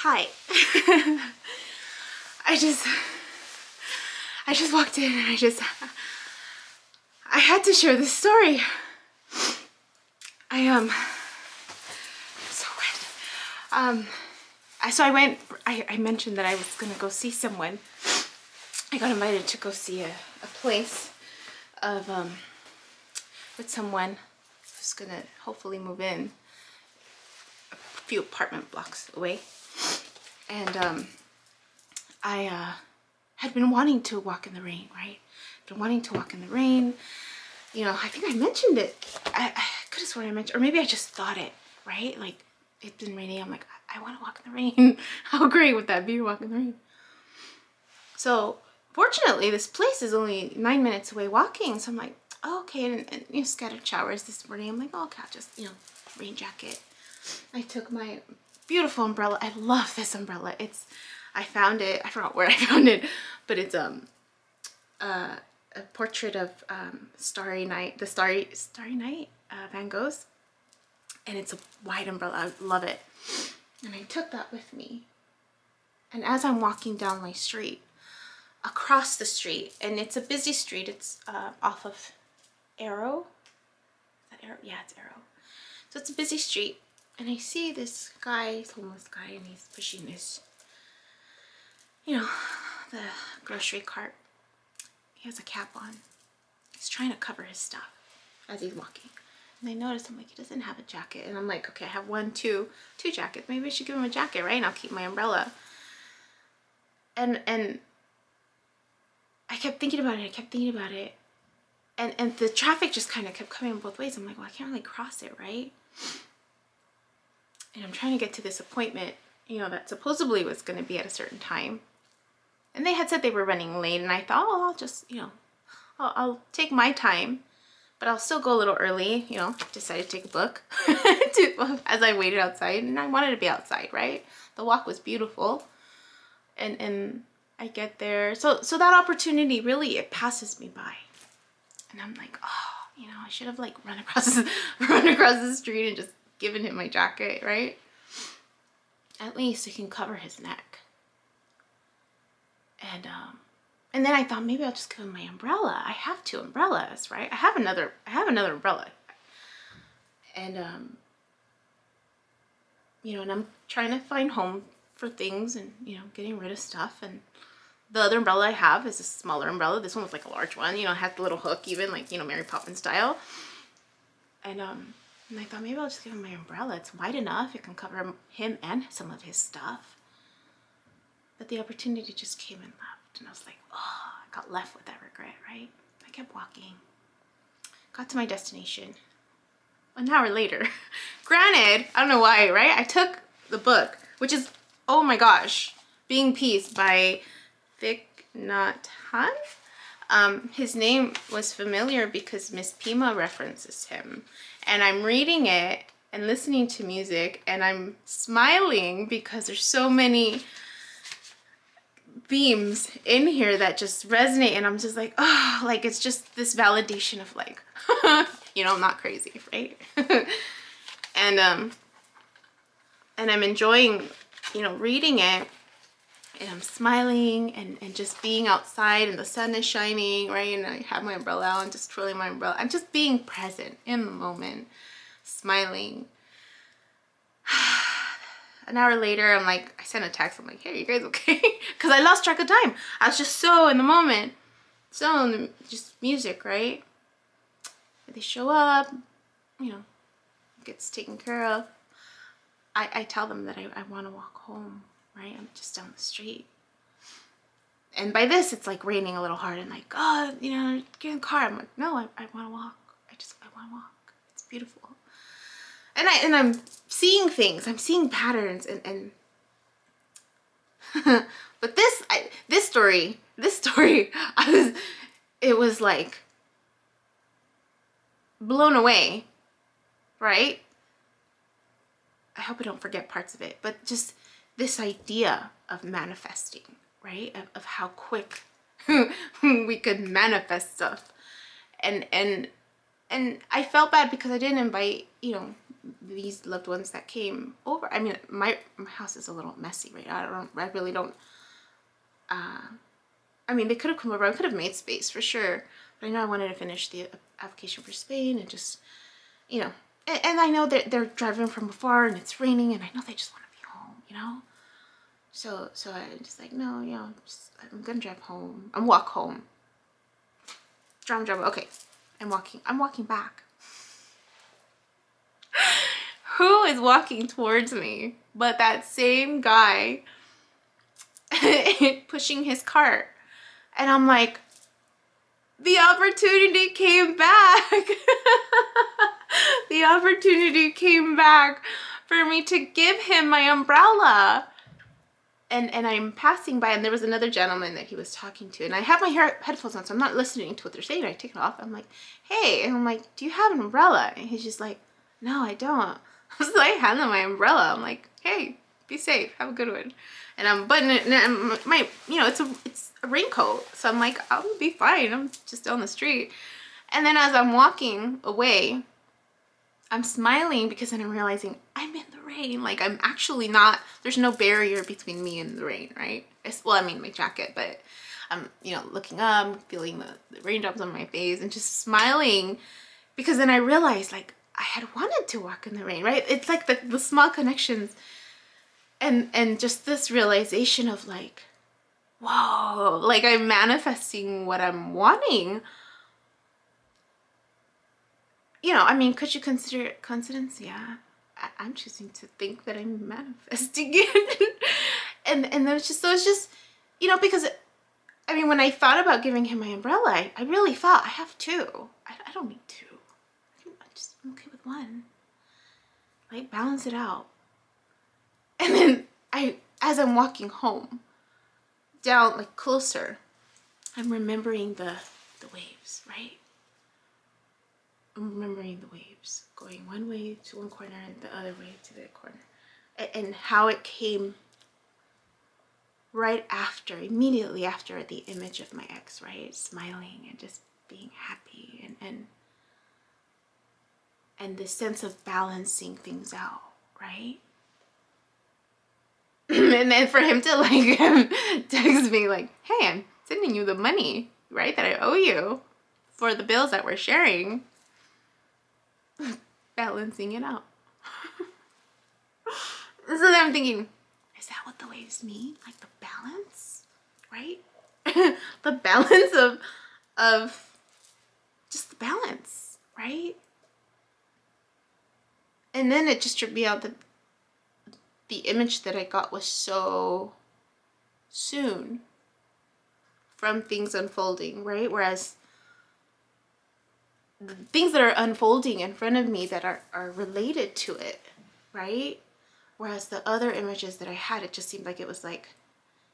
Hi. I just walked in and I had to share this story. I'm so wet. So I mentioned that I was gonna go see someone. I got invited to go see a place of with someone who's gonna hopefully move in a few apartment blocks away. And I had been wanting to walk in the rain, right? Been wanting to walk in the rain. You know, I think I mentioned it. I could have sworn I mentioned, or maybe I just thought it, right? Like, it's been raining. I'm like, I want to walk in the rain. How great would that be to walk in the rain? So fortunately, this place is only 9 minutes away walking. So I'm like, oh, okay. And you know, scattered showers this morning. I'm like, oh, okay, I'll just, you know, rain jacket. I took my beautiful umbrella. I love this umbrella. I found it. I forgot where I found it, but it's a portrait of Starry Night, the Starry Night, Van Gogh's, and it's a wide umbrella. I love it. And I took that with me. And as I'm walking down my street, across the street, and it's a busy street. It's off of Arrow. Is that Arrow? Yeah, it's Arrow. So it's a busy street. And I see this guy, this homeless guy, and he's pushing this, you know, the grocery cart. He has a cap on. He's trying to cover his stuff as he's walking. And I noticed, I'm like, he doesn't have a jacket. And I'm like, okay, I have two jackets. Maybe I should give him a jacket, right? And I'll keep my umbrella. And I kept thinking about it. And the traffic just kind of kept coming both ways. I'm like, well, I can't really cross it, right? And I'm trying to get to this appointment, you know, that supposedly was going to be at a certain time. And they had said they were running late, and I thought, oh, I'll just, you know, I'll take my time, but I'll still go a little early, you know. Decided to take a book as I waited outside, and I wanted to be outside, right? The walk was beautiful, and I get there. So that opportunity, really, it passes me by. And I'm like, oh, you know, I should have, like, run across the street and just given him my jacket, right? At least it can cover his neck. And then I thought, maybe I'll just give him my umbrella. I have 2 umbrellas, right? I have another umbrella. And you know, and I'm trying to find home for things and, you know, getting rid of stuff. And the other umbrella I have is a smaller umbrella. This one was like a large one, you know, it had the little hook even, like, you know, Mary Poppins style. And I thought, maybe I'll just give him my umbrella. It's wide enough. It can cover him and some of his stuff. But the opportunity just came and left. And I was like, oh, I got left with that regret, right? I kept walking. Got to my destination. An hour later. Granted, I don't know why, right? I took the book, which is, oh my gosh, Being Peace by Thich Nhat Hanh. His name was familiar because Miss Pima references him. And I'm reading it and listening to music, and I'm smiling because there's so many themes in here that just resonate, and I'm just like, oh, like, it's just this validation of, like, you know, I'm not crazy, right? And I'm enjoying, you know, reading it. And I'm smiling and just being outside, and the sun is shining, right? And I have my umbrella out and just twirling my umbrella. I'm just being present in the moment, smiling. An hour later, I'm like, I sent a text. I'm like, hey, you guys okay? Because I lost track of time. I was just so in the moment. So in the, just music, right? They show up, you know, gets taken care of. I tell them that I want to walk home. Right, I'm just down the street, and by this it's like raining a little hard, and like, oh, you know, get in the car. I'm like, no, I want to walk. I want to walk. It's beautiful, and I'm seeing things. I'm seeing patterns, and but this story, it was like blown away, right? I hope I don't forget parts of it, but just this idea of manifesting, right? Of how quick we could manifest stuff. And I felt bad because I didn't invite, you know, these loved ones that came over. I mean, my house is a little messy, right? I really don't, I mean, they could have come over. I could have made space for sure. But I know I wanted to finish the application for Spain and just, you know, and I know that they're driving from afar and it's raining and I know they just want to be home, you know? So I just like, no, you know, I'm gonna drive home. I'm walk home. Drive, okay. I'm walking back. Who is walking towards me but that same guy pushing his cart? And I'm like, the opportunity came back. The opportunity came back for me to give him my umbrella. And I'm passing by, and there was another gentleman that he was talking to, and I have my headphones on, so I'm not listening to what they're saying. I take it off. I'm like, hey, and I'm like, do you have an umbrella? And he's just like, no, I don't. So I hand him my umbrella. I'm like, hey, be safe, have a good one. And I'm buttoning it, and my, you know, it's a raincoat, so I'm like, I'll be fine. I'm just down the street. And then as I'm walking away, I'm smiling because then I'm realizing I'm in the rain. Like, I'm actually not, there's no barrier between me and the rain, right? Well, I mean, my jacket, but I'm, you know, looking up, feeling the raindrops on my face and just smiling, because then I realized, like, I had wanted to walk in the rain, right? It's like the small connections and just this realization of like, whoa, like I'm manifesting what I'm wanting. You know, I mean, could you consider it coincidence? Yeah. I'm choosing to think that I'm manifesting it. and there's just, you know, because, I mean, when I thought about giving him my umbrella, I really thought, I have two. I don't need two. I'm okay with one. Like, balance it out. And then as I'm walking home, down, like, closer, I'm remembering the waves, right? I'm remembering the waves going one way to one corner and the other way to the corner. And how it came right after, immediately after the image of my ex, right? Smiling and just being happy and this sense of balancing things out, right? And then for him to like text me like, hey, I'm sending you the money, right, that I owe you for the bills that we're sharing. Balancing it out. So then I'm thinking, is that what the waves mean? Like the balance, right? The balance of just the balance, right? And then it just tripped me out that the image that I got was so soon from things unfolding, right? Whereas the things that are unfolding in front of me that are related to it, right? Whereas the other images that I had, it just seemed like it was like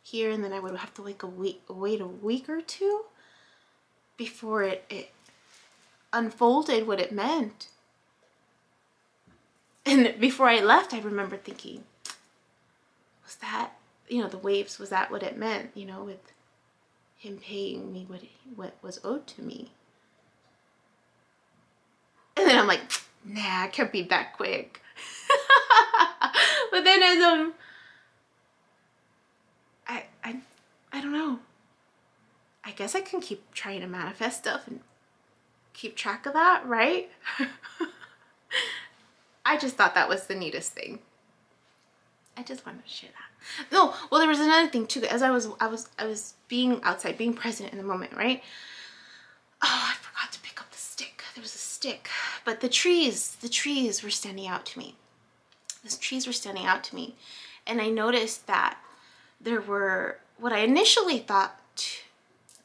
here, and then I would have to like wait a week or two before it unfolded what it meant. And before I left, I remember thinking, was that, you know, the waves, was that what it meant, you know, with him paying me what was owed to me? And then I'm like, nah, it can't be that quick. But then as I don't know. I guess I can keep trying to manifest stuff and keep track of that, right? I just thought that was the neatest thing. I just wanted to share that. No, well, there was another thing too. As I was being outside, being present in the moment, right? Oh, I forgot to pick up the stick. There was a stick, but the trees were standing out to me. The trees were standing out to me, and I noticed that there were what I initially thought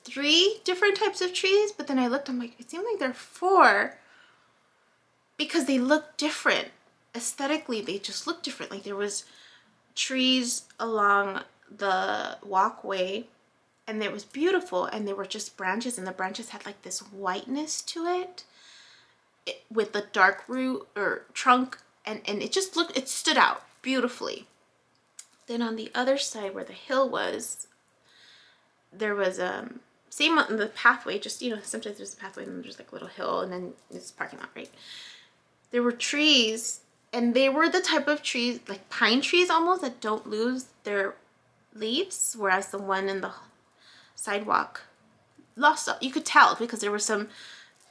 3 different types of trees, but then I looked, I'm like, it seemed like there are 4, because they look different. Aesthetically, they just look different. Like there was trees along the walkway, and it was beautiful, and they were just branches, and the branches had like this whiteness to it with the dark root or trunk, and it just looked, it stood out beautifully. Then on the other side where the hill was, there was same on the pathway, just, you know, sometimes there's a pathway and then there's like a little hill and then it's parking lot, right? There were trees And they were the type of trees, like pine trees almost, that don't lose their leaves, whereas the one in the sidewalk lost. You could tell because there were some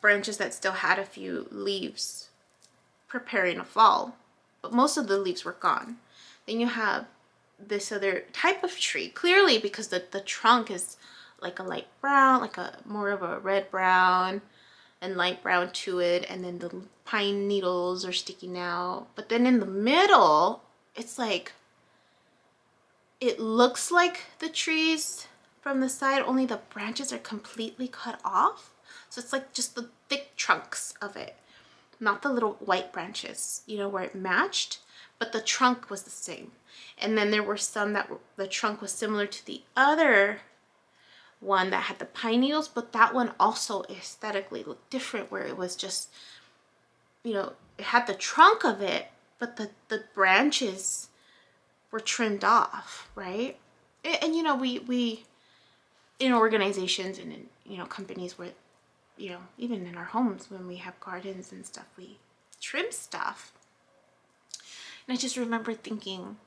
branches that still had a few leaves preparing to fall, but most of the leaves were gone. Then you have this other type of tree, clearly because the trunk is like a light brown, like a more of a red brown and light brown to it, and then the pine needles are sticking out. But then in the middle, it's like, it looks like the trees from the side, only the branches are completely cut off. So it's like just the thick trunks of it, not the little white branches, you know, where it matched, but the trunk was the same. And then there were some that the trunk was similar to the other one that had the pine needles, but that one also aesthetically looked different, where it was just, you know, it had the trunk of it, but the branches were trimmed off, right? And you know, we in organizations and in, you know, companies where, you know, even in our homes when we have gardens and stuff, we trim stuff. And I just remember thinking,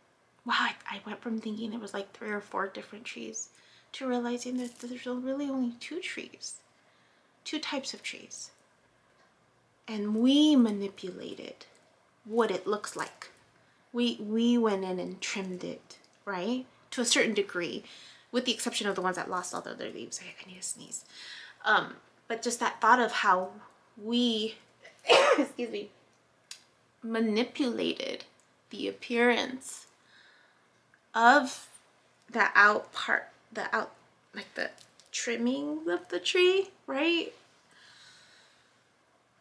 wow, I went from thinking there was like 3 or 4 different trees to realizing that there's really only 2 trees, 2 types of trees. And we manipulated what it looks like. We went in and trimmed it, right? To a certain degree, with the exception of the ones that lost all their leaves. I need to sneeze. But just that thought of how we, excuse me, manipulated the appearance of the out part, like the trimming of the tree, right?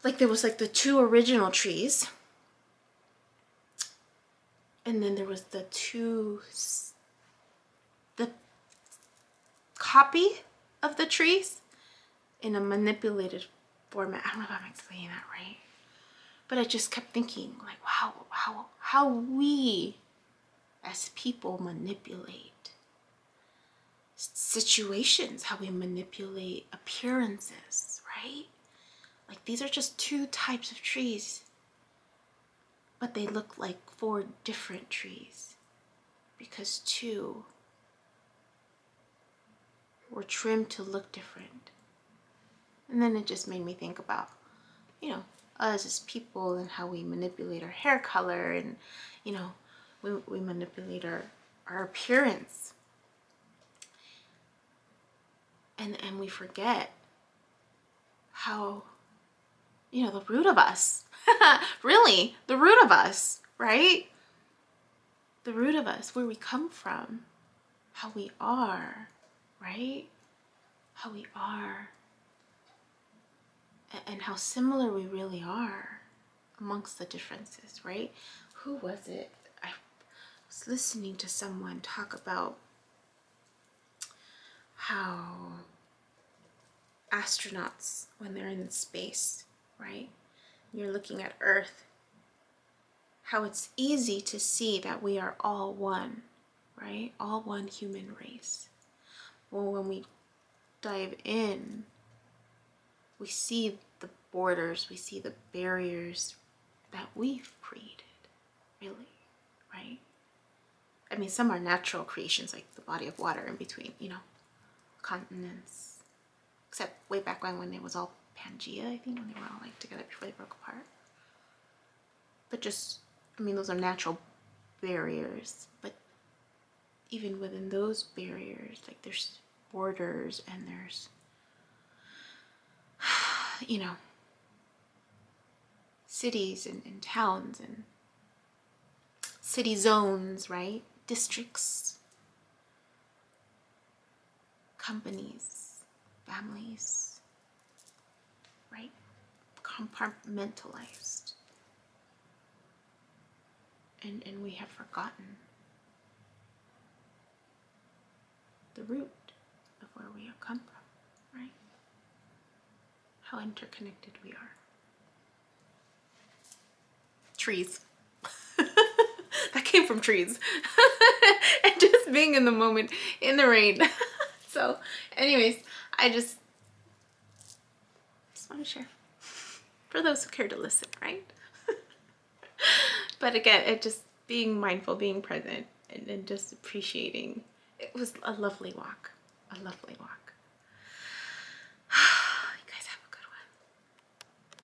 Like there was like the 2 original trees, and then there was the copy of the trees in a manipulated format. I don't know if I'm explaining that right, but I just kept thinking, like, wow, how we as people manipulate situations, how we manipulate appearances, right? Like these are just 2 types of trees, but they look like 4 different trees because 2 were trimmed to look different. And then it just made me think about, you know, us as people and how we manipulate our hair color, and, you know, we manipulate our appearance. And we forget how, you know, the root of us, really, the root of us, right? The root of us, where we come from, how we are, right? How we are, and how similar we really are amongst the differences, right? Who was it? I was listening to someone talk about how astronauts, when they're in space, right? You're looking at Earth, how it's easy to see that we are all one, right? All one human race. Well, when we dive in, we see the borders, we see the barriers that we've created, really, right? I mean, some are natural creations, like the body of water in between, you know, continents. Except way back when it was all Pangea, I think, when they were all like together before they broke apart. But just, I mean, those are natural barriers. But even within those barriers, like there's borders and there's, you know, cities and towns and city zones, right? Districts, companies, families, right? Compartmentalized. And we have forgotten the root of where we have come from, right? How interconnected we are. Trees. That came from trees. And just being in the moment, in the rain. So, anyways, I just want to share. For those who care to listen, right? But again, it just being mindful, being present, and just appreciating. It was a lovely walk, a lovely walk.